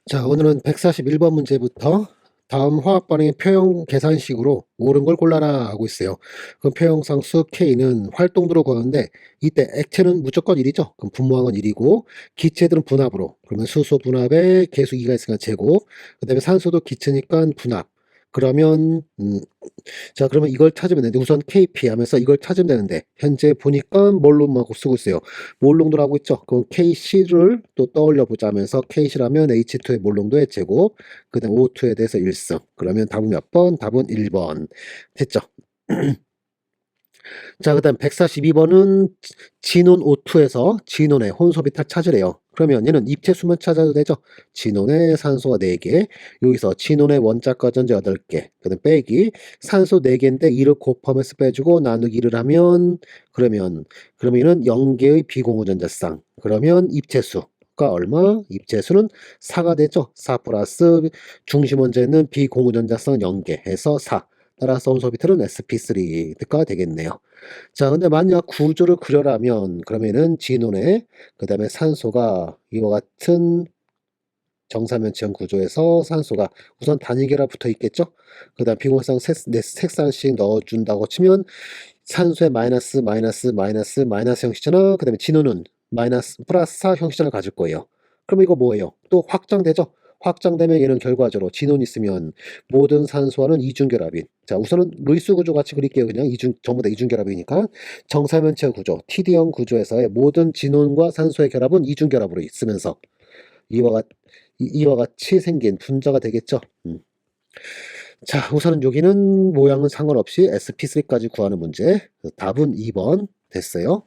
자, 오늘은 141번 문제부터 다음 화학 반응의 표형 계산식으로 옳은 걸 골라라 하고 있어요. 그럼 표형상수 K는 활동도로 구하는데 이때 액체는 무조건 1이죠. 그럼 분모항은 1이고 기체들은 분합으로. 그러면 수소 분합에 계수 2가 있으니까 제곱. 그다음에 산소도 기체니까 분합. 그러면 자, 그러면 이걸 찾으면 되는데 우선 KP 하면서 이걸 찾으면 되는데 현재 보니까 몰룸하고 쓰고 있어요. 몰농도라고 있죠. 그럼 KC를 또 떠올려 보자면서 KC라면 H2의 몰농도의 제곱, 그다음 O2에 대해서 1승. 그러면 답은 몇 번? 답은 1번. 됐죠? 자, 그다음 142번은 진온 O2에서 진온의 혼소 비탈 찾으래요. 그러면 얘는 입체 수만 찾아도 되죠. 진온의 산소가 4개, 여기서 진온의 원자 가전제 8개, 그다음 빼기 산소 4개인데 2를 곱하면서 빼주고 나누기 1을 하면 그러면 얘는 0개의 비공유전자쌍. 그러면 입체수가 얼마? 입체수는 4가 되죠. 4 플러스 중심 원자에 있는 비공유전자쌍 0개 해서 4. 따라서 혼소 비탈은 sp3가 되겠네요. 자, 근데 만약 구조를 그려라면 그러면은 진온에 그다음에 산소가 이와 같은 정사면체형 구조에서 산소가 우선 단위계라 붙어 있겠죠. 그다음 비공유성 색상씩 넣어준다고 치면 산소의 마이너스 마이너스 마이너스 마이너스 형식이잖아. 그다음에 진호는 마이너스 플러스 4 형식을 가질 거예요. 그럼 이거 뭐예요? 또 확장되죠? 확장되면 얘는 결과적으로 진혼이 있으면 모든 산소와는 이중결합인. 자, 우선은 루이스 구조 같이 그릴게요. 그냥 전부 다 이중결합이니까. 정사면체 구조, TD형 구조에서의 모든 진혼과 산소의 결합은 이중결합으로 있으면서 이와, 같, 이와 같이 생긴 분자가 되겠죠. 자, 우선은 여기는 모양은 상관없이 sp3까지 구하는 문제. 답은 2번 됐어요.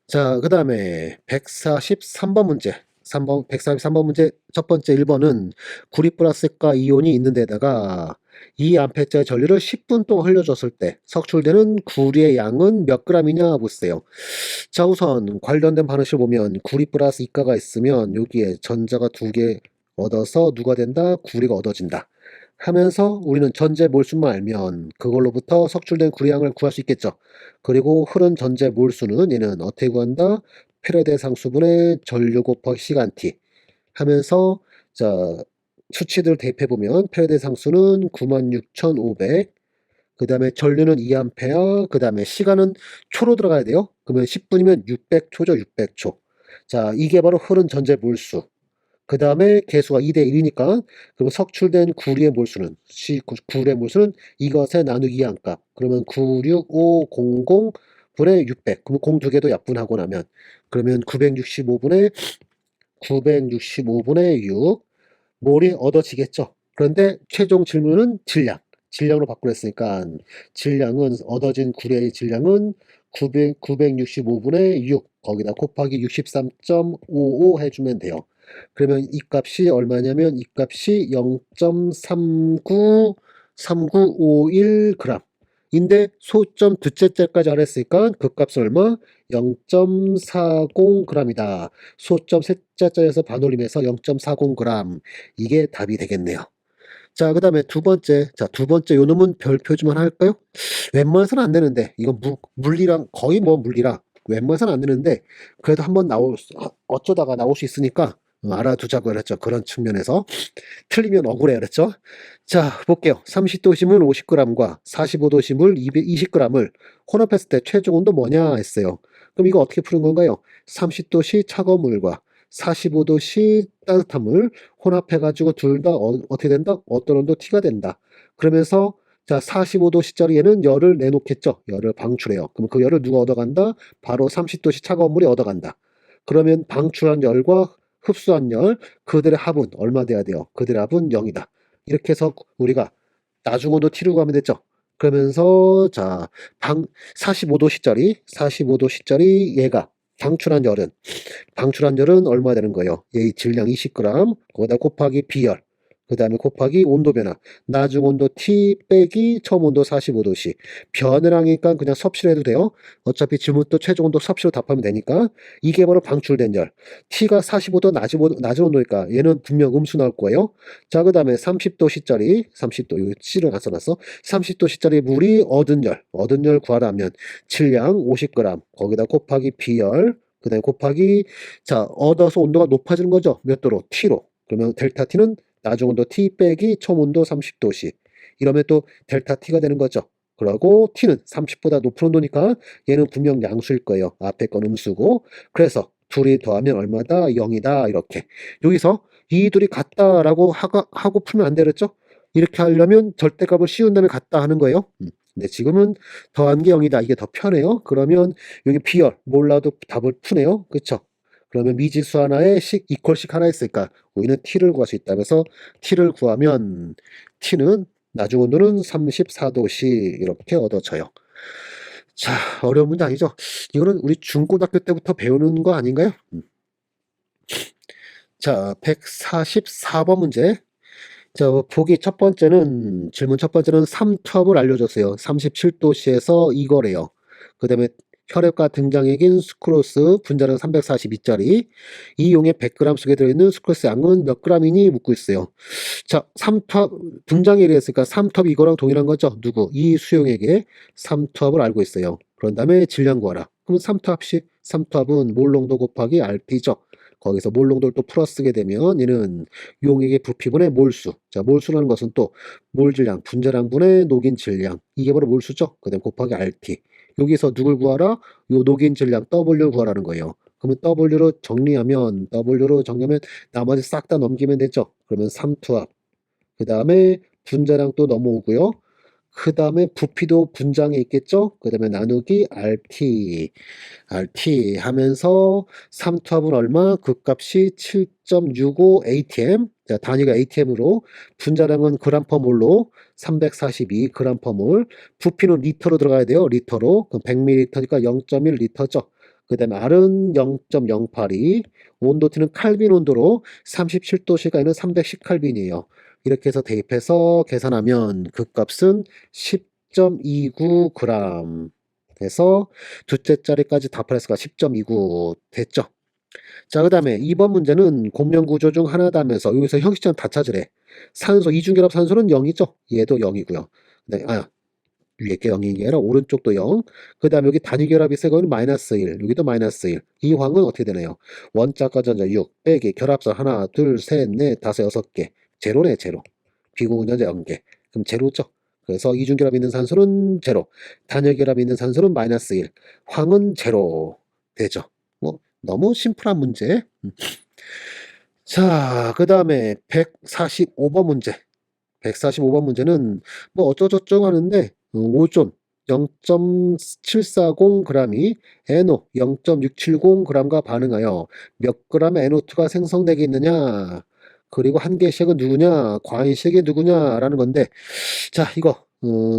자, 그 다음에 143번 문제. 143번 문제 첫 번째 1번은 구리 플러스가 이온이 있는 데다가 2암페어짜리 전류를 10분 동안 흘려줬을 때 석출되는 구리의 양은 몇 g이냐 보세요. 자, 우선 관련된 반응식을 보면 구리 플러스 이가가 있으면 여기에 전자가 2개 얻어서 누가 된다? 구리가 얻어진다. 하면서 우리는 전제 몰수만 알면 그걸로부터 석출된 구리양을 구할 수 있겠죠. 그리고 흐른 전제 몰수는 얘는 어떻게 구한다? 패러데 상수분의 전류 곱하기 시간 t 하면서 자 수치들 대입해 보면 패러데 상수는 96,500, 그 다음에 전류는 2A, 그 다음에 시간은 초로 들어가야 돼요. 그러면 10분이면 600초죠, 600초. 자, 이게 바로 흐른 전제 몰수. 그 다음에 개수가 2대 1이니까 그러면 석출된 구리의 몰수는 구리의 몰수는 이것의 나누기 2항값. 그러면 96500 분의 600. 그러면 공 두 개도 약분하고 나면 그러면 965분의 6 몰이 얻어지겠죠. 그런데 최종 질문은 질량. 질량으로 바꾸려 했으니까 질량은 얻어진 구리의 질량은 965분의 6 거기다 곱하기 63.55 해주면 돼요. 그러면 이 값이 얼마냐면 이 값이 0.3951g 인데 소점 두째째까지 알았으니까 그 값은 얼마? 0.40g이다. 소점 셋째째에서 반올림해서 0.40g. 이게 답이 되겠네요. 자, 그 다음에 두 번째. 자, 두 번째 요 놈은 별표지만 할까요? 웬만해서는 안 되는데, 이건 물리랑, 거의 뭐 물리라. 웬만해서는 안 되는데, 그래도 한번 어쩌다가 나올 수 있으니까 알아두자고 그랬죠. 그런 측면에서. 틀리면 억울해요. 그랬죠? 자, 볼게요. 30도씨 물 50g과 45도씨 물 220g을 혼합했을 때 최종 온도 뭐냐 했어요. 그럼 이거 어떻게 푸는 건가요? 30도씨 차가운 물과 45도씨 따뜻한 물 혼합해가지고 둘 다 어떻게 된다? 어떤 온도 T가 된다. 그러면서 자 45도씨짜리 얘는 열을 내놓겠죠. 열을 방출해요. 그럼 그 열을 누가 얻어간다? 바로 30도씨 차가운 물이 얻어간다. 그러면 방출한 열과 흡수한 열, 그들의 합은 얼마 돼야 돼요? 그들의 합은 0이다. 이렇게 해서 우리가 나중온도 T로 가면 됐죠. 그러면서 자 45도씨짜리 얘가 방출한 열은 얼마 되는 거예요? 얘 질량 20g, 거기다 곱하기 비열, 그 다음에 곱하기 온도 변화. 나중 온도 T 빼기 처음 온도 45도씨. 변화량이니까 그냥 섭씨로 해도 돼요. 어차피 질문도 최종 온도 섭씨로 답하면 되니까. 이게 바로 방출된 열. T가 45도 낮은 온도니까 얘는 분명 음수 나올 거예요. 자, 그 다음에 30도씨짜리, 30도, 이거 C를 안 써놨어. 30도씨짜리 물이 얻은 열 구하라면 질량 50g, 거기다 곱하기 비열, 그 다음에 곱하기, 자, 얻어서 온도가 높아지는 거죠. 몇 도로? T로. 그러면 델타 T는 나중 온도 T 빼기 처음 온도 30도씨. 이러면 또 델타 T가 되는 거죠. 그러고 T는 30보다 높은 온도니까 얘는 분명 양수일 거예요. 앞에 건 음수고. 그래서 둘이 더하면 얼마다? 0이다. 이렇게. 여기서 이 둘이 같다라고 하고 풀면 안 되겠죠? 이렇게 하려면 절대값을 씌운 다음에 같다 하는 거예요. 근데 지금은 더한 게 0이다. 이게 더 편해요. 그러면 여기 비열 몰라도 답을 푸네요. 그쵸? 그러면 미지수 하나에 이퀄식 하나 있으니까 우리는 t를 구할 수 있다면서 t를 구하면 t는 나중 온도는 34도씨 이렇게 얻어져요. 자, 어려운 문제 아니죠? 이거는 우리 중고등학교 때부터 배우는 거 아닌가요? 자, 144번 문제. 자, 보기 첫 번째는, 질문 첫 번째는 삼투압을 알려줬어요. 37도씨에서 이거래요. 그 다음에 혈액과 등장액인 수크로스 분자량 342짜리 이 용액 100g 속에 들어있는 수크로스 양은 몇 g이니 묻고 있어요. 자, 삼투압 등장액이 했으니까 삼투압이 이거랑 동일한 거죠. 누구? 이 수용액의 삼투압을 알고 있어요. 그런 다음에 질량 구하라. 그럼 삼투압은 몰농도 곱하기 RT죠. 거기서 몰농도를 또 풀어쓰게 되면 얘는 용액의 부피분의 몰수. 자, 몰수라는 것은 또 몰질량, 분자량분의 녹인 질량. 이게 바로 몰수죠. 그 다음 곱하기 RT. 여기서 누굴 구하라? 요 녹인 질량 W를 구하라는 거예요. 그러면 W로 정리하면 나머지 싹 다 넘기면 되죠. 그러면 삼투압. 그 다음에 분자량 또 넘어오고요. 그 다음에 부피도 분장에 있겠죠? 그 다음에 나누기 RT 하면서 삼투압은 얼마? 극값이 7.65 ATM. 자, 단위가 ATM으로 분자량은 g/몰로 342 g/몰. 부피는 리터로 들어가야 돼요. 리터로. 그럼 100ml니까 0.1 리터죠. 그 다음에 R은 0.082. 온도 T는 칼빈 온도로 37도씨가 아니라 310칼빈이에요. 이렇게 해서 대입해서 계산하면 그 값은 10.29g 해서 둘째 자리까지 답할수가 10.29 됐죠. 자, 그 다음에 2번 문제는 공면 구조 중 하나다면서 여기서 형식점 다 찾으래. 산소, 이중결합 산소는 0이죠. 얘도 0이고요. 네, 위에 게 0인 게 아니라 오른쪽도 0. 그 다음에 여기 단위결합이 세 거는 마이너스 1. 여기도 마이너스 1. 이 황은 어떻게 되나요? 원자과 전자 6 빼기 결합선 하나, 둘, 셋, 넷, 다섯, 여섯 개. 제로네, 제로. 비공전자 0개. 그럼 제로죠. 그래서 이중결합 있는 산소는 제로. 단열결합 있는 산소는 마이너스 1. 황은 제로 되죠. 뭐 너무 심플한 문제. 자, 그 다음에 145번 문제. 145번 문제는 뭐 어쩌저쩌고 하는데 오존 0.740g이 NO 0.670g과 반응하여 몇 g의 NO2가 생성되겠느냐, 그리고 한계식은 누구냐, 과인식이 누구냐라는 건데, 자, 이거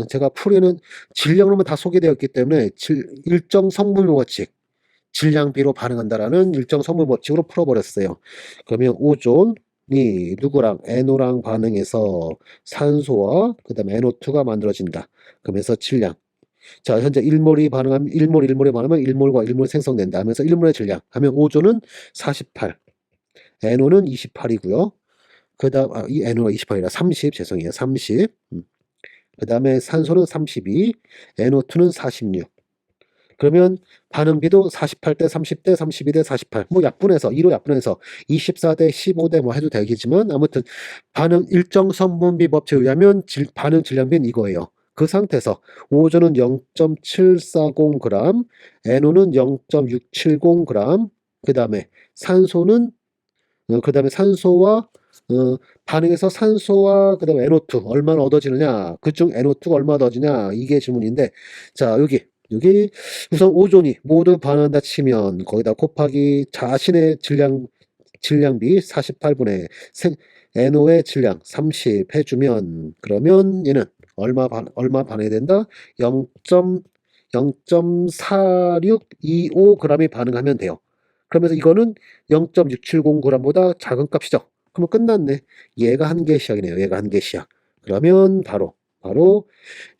제가 풀이는 질량으로만 다 소개되었기 때문에 일정 성분 법칙, 질량비로 반응한다라는 일정 성분 법칙으로 풀어버렸어요. 그러면 오존이 누구랑 NO랑 반응해서 산소와 그 다음에 NO2가 만들어진다. 그러면서 질량. 자, 현재 1몰이 반응하면 1몰에 반응하면 1몰과 1몰 생성된다 하면서 1몰의 질량 하면 오존은 48, NO는 28이고요. 그 다음 이 NO가 28이라 30, 죄송해요. 30. 그 다음에 산소는 32, NO2는 46. 그러면 반응비도 48대 30대 32대 48. 뭐 약분해서 2로 약분해서 24대 15대 뭐 해도 되겠지만 아무튼 반응 일정 성분비 법칙에 의하면 반응 질량비는 이거예요. 그 상태에서 오존은 0.740g, NO는 0.670g, 그 다음에 산소는 그 다음에 산소와 반응해서 산소와 그 다음에 NO2 얼마나 얻어지느냐, 그중 NO2가 얼마나 얻어지냐, 이게 질문인데, 자, 여기 우선 오존이 모두 반응한다 치면 거기다 곱하기 자신의 질량비 48분의 NO의 질량 30 해주면, 그러면 얘는 얼마 반응이 된다? 0.4625g이 반응하면 돼요. 그러면서 이거는 0.670g보다 작은 값이죠. 그러면 끝났네. 얘가 한계 시약이네요. 얘가 한계 시약. 그러면 바로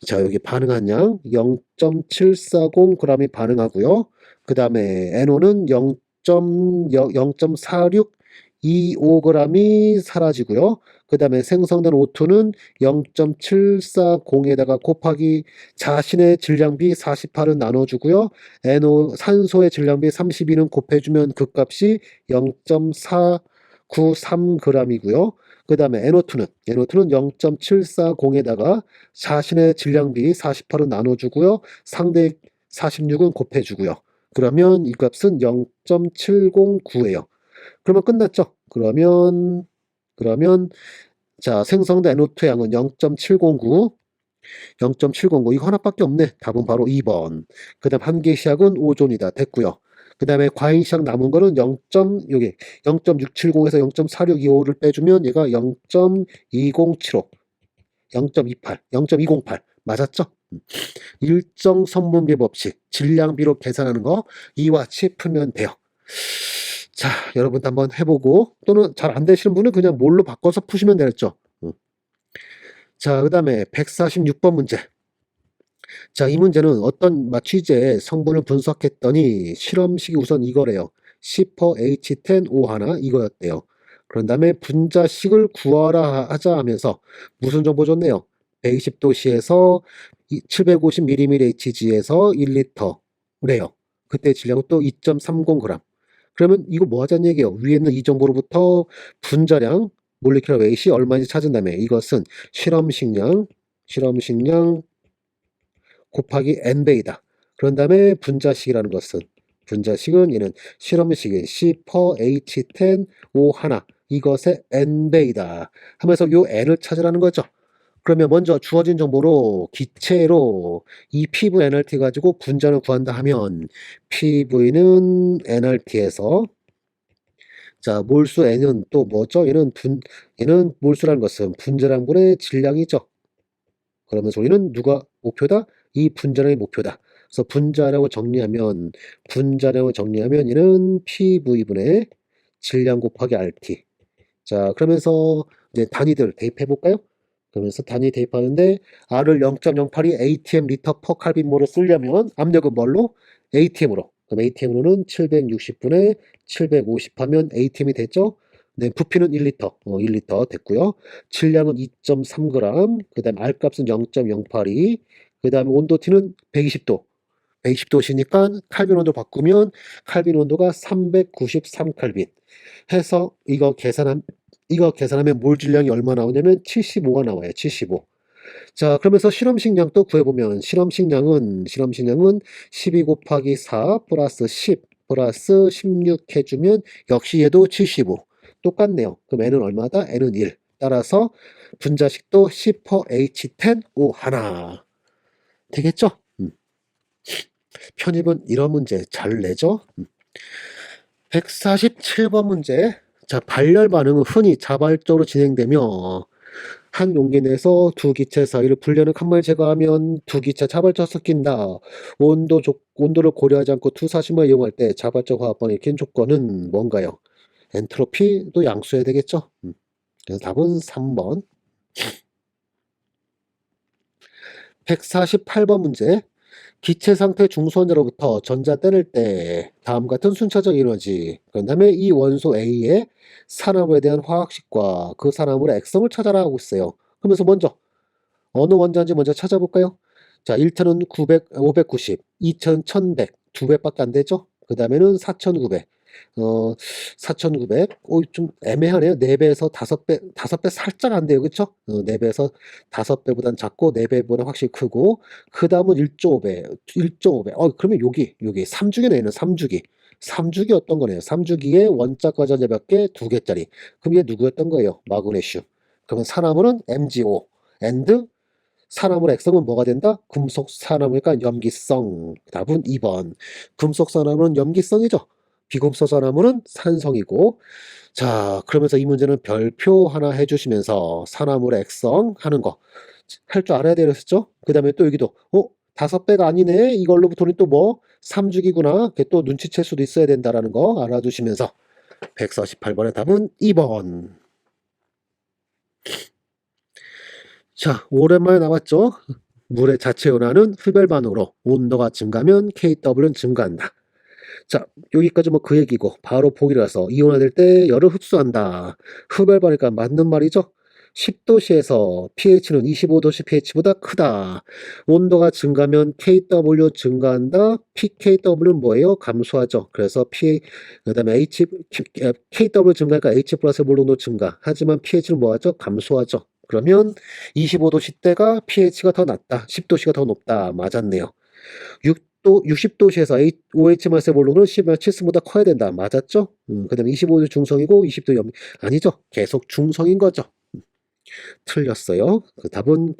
자, 여기 반응한 양 0.740g이 반응하고요. 그 다음에 NO는 0.4625g이 사라지고요. 그 다음에 생성된 O2는 0.740에다가 곱하기 자신의 질량비 48은 나눠주고요. NO 산소의 질량비 32는 곱해주면 그 값이 0.4 0.93g이고요. 그 다음에 NO2는 0.740에다가 자신의 질량비 48은 나눠주고요. 상대 46은 곱해주고요. 그러면 이 값은 0.709예요. 그러면 끝났죠? 그러면 자, 생성된 NO2 양은 0.709, 0.709 이거 하나밖에 없네. 답은 바로 2번. 그 다음 한계시약은 오존이다. 됐고요. 그 다음에 과잉시약 남은 거는 0. 여기 0.670에서 0.4625를 빼주면 얘가 0.2075, 0.28, 0.208 맞았죠? 일정 선분비 법칙, 질량비로 계산하는 거 이와 같이 풀면 돼요. 자, 여러분도 한번 해보고 또는 잘 안 되시는 분은 그냥 뭘로 바꿔서 푸시면 되겠죠. 자, 그 다음에 146번 문제. 자, 이 문제는 어떤 취재의 성분을 분석했더니 실험식이 우선 이거래요. 10H10O 하나 이거였대요. 그런 다음에 분자식을 구하라 하자 하면서 무슨 정보 줬네요. 120도씨에서 750ml HG에서 1리터래요. 그때 질량은 또 2.30g. 그러면 이거 뭐 하자는 얘기예요. 위에 있는 이 정보로부터 분자량, 몰리큘러 웨이트이 얼마인지 찾은 다음에 이것은 실험식량 곱하기 n배이다. 그런 다음에 분자식이라는 것은 분자식은 얘는 실험식의 C/H10O 하나 이것의 n배이다 하면서 요 n을 찾으라는 거죠. 그러면 먼저 주어진 정보로 기체로 이 PV NRT 가지고 분자를 구한다 하면 PV는 NRT에서 자 몰수 N은 또 뭐죠? 얘는 몰수라는 것은 분자량분의 질량이죠. 그러면서 우리는 누가 목표다? 이 분자량이 목표다. 그래서 분자량을 정리하면 얘는 PV분의 질량 곱하기 RT. 자, 그러면서 이제 단위들 대입해 볼까요? 그러면서 단위 대입하는데 R을 0.082 ATM 리터 퍼 칼빈몰을 쓰려면 압력은 뭘로? ATM으로. 그럼 ATM으로는 760분의 750 하면 ATM이 됐죠? 네, 부피는 1리터, 1리터 됐고요. 질량은 2.3g, 그 다음에 R값은 0.082, 그 다음에 온도 T는 120도. 120도시니까 칼빈 온도 바꾸면 칼빈 온도가 393칼빈 해서 이거 계산하면 몰 질량이 얼마 나오냐면 75가 나와요. 75. 자, 그러면서 실험식량 또 구해보면 실험식량은 12 곱하기 4 플러스 10 플러스 16 해주면 역시 얘도 75. 똑같네요. 그럼 n은 얼마다? n은 1. 따라서 분자식도 10H10O 하나. 되겠죠? 편입은 이런 문제 잘 내죠? 147번 문제. 자, 발열 반응은 흔히 자발적으로 진행되며 한 용기 내에서 두 기체 사이를 불려는 칸만을 제거하면 두 기체 자발적으로 섞인다. 온도를 고려하지 않고 투사심을 이용할 때 자발적 화합방을 일으킨 조건은 뭔가요? 엔트로피도 양수해야 되겠죠? 그래서 답은 3번. 148번 문제. 기체 상태 중수원자로부터 전자 떼낼 때 다음 같은 순차적 이루어지. 그 다음에 이 원소 A의 산화물에 대한 화학식과 그 산화물의 액성을 찾아라 하고 있어요. 그러면서 먼저 어느 원자인지 먼저 찾아볼까요? 자, 1차는 590, 2차는 1100, 두 배밖에 안 되죠? 그 다음에는 4900, 4900, 좀 애매하네요. 4배에서 5배, 5배 살짝 안 돼요. 그쵸? 4배에서 5배보단 작고, 4배보다 확실히 크고, 그 다음은 1.5배, 1.5배. 그러면 여기 3주기네요. 얘는 3주기. 3주기 어떤 거네요? 3주기에 원자과 전자 몇 개? 2개짜리. 그럼 얘 누구였던 거예요? 마그네슘. 그러면 산화물은 MgO, and 산화물 액성은 뭐가 된다? 금속 산화물과 염기성. 답은 2번. 금속 산화물은 염기성이죠. 비금속 산화물은 산성이고. 자, 그러면서 이 문제는 별표 하나 해주시면서 산화물의 액성 하는 거 할 줄 알아야 되겠죠? 그 다음에 또 여기도 5배가 아니네. 이걸로부터는 또 뭐 3주기구나. 그게 또 눈치챌 수도 있어야 된다라는 거 알아두시면서 148번의 답은 2번. 자, 오랜만에 나왔죠? 물의 자체 온화는 흡열 반응으로 온도가 증가하면 KW는 증가한다. 자, 여기까지 뭐 그 얘기고 바로 보기를 가서 이온화될 때 열을 흡수한다. 흡열 반응이니까 맞는 말이죠. 10도씨에서 pH는 25도씨 pH보다 크다. 온도가 증가하면 KW 증가한다. pKW는 뭐예요? 감소하죠. 그래서 그다음에 KW 증가하니까 H 플러스 몰농도 증가. 하지만 pH는 뭐하죠? 감소하죠. 그러면 25도씨 때가 pH가 더 낮다. 10도씨가 더 높다. 맞았네요. 60도씨에서 OH 마스의 몰롱은 10보다 커야 된다. 맞았죠? 그 다음에 25도 중성이고 20도 아니죠. 계속 중성인 거죠. 틀렸어요. 그 답은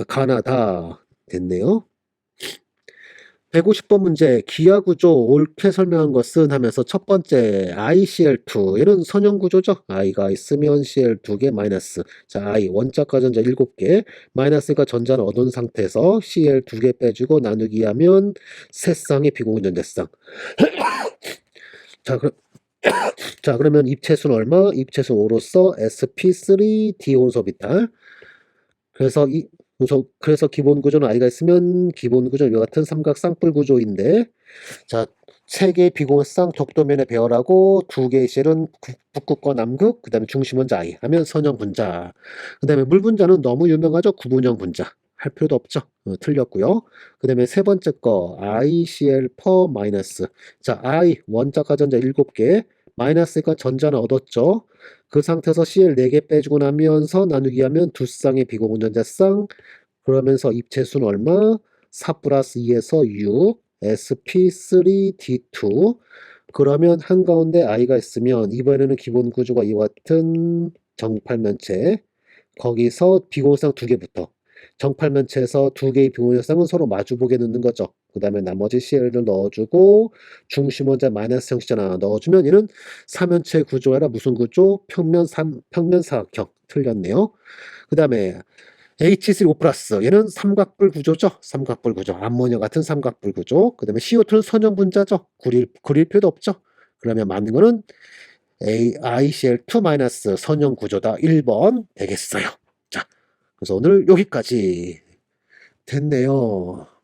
가나다 됐네요. 150번 문제 기하 구조 옳게 설명한 것은 하면서 첫 번째 ICl2 얘는 선형 구조죠. I가 있으면 Cl 2개 마이너스. 자, I 원자과 전자 7개 마이너스니까 전자는 얻은 상태에서 Cl 2개 빼주고 나누기 하면 세 쌍의 비공유 전자쌍. 자, 자, 그러면 입체수는 얼마? 입체수 5로서 sp3d 혼소비탈. 그래서 기본 구조는 I가 있으면 기본 구조는 이와 같은 삼각 쌍뿔 구조인데, 자, 3개의 비공유 쌍 격도면에 배열하고 2개의 셀은 북극과 남극, 그 다음에 중심은 I 하면 선형 분자. 그 다음에 물 분자는 너무 유명하죠. 구분형 분자. 할 필요도 없죠. 틀렸고요. 그 다음에 세 번째 거 ICl per 마이너스. 자, I 원자과 전자 7개 마이너스니까 전자는 얻었죠. 그 상태에서 Cl 4개 빼주고 나면서 나누기 하면 두 쌍의 비공유 전자쌍. 그러면서 입체수는 얼마? 4 플러스 2에서 6 sp3d2. 그러면 한가운데 I가 있으면 이번에는 기본 구조가 이와 같은 정팔면체, 거기서 비공유쌍 2개부터 정팔면체에서 2개의 비공유쌍은 서로 마주보게 넣는 거죠. 그 다음에 나머지 CL을 넣어주고 중심 원자 마이너스 형식전 하나 넣어주면 얘는 삼면체 구조가 아니라 무슨 구조? 평면 사각형. 틀렸네요. 그 다음에 H3O 플러스 얘는 삼각불 구조죠. 삼각불 구조. 암모니아 같은 삼각불 구조. 그 다음에 CO2는 선형 분자죠. 그릴 필요도 없죠. 그러면 맞는 거는 ICl2 마이너스 선형 구조다. 1번 되겠어요. 자, 그래서 오늘 여기까지 됐네요.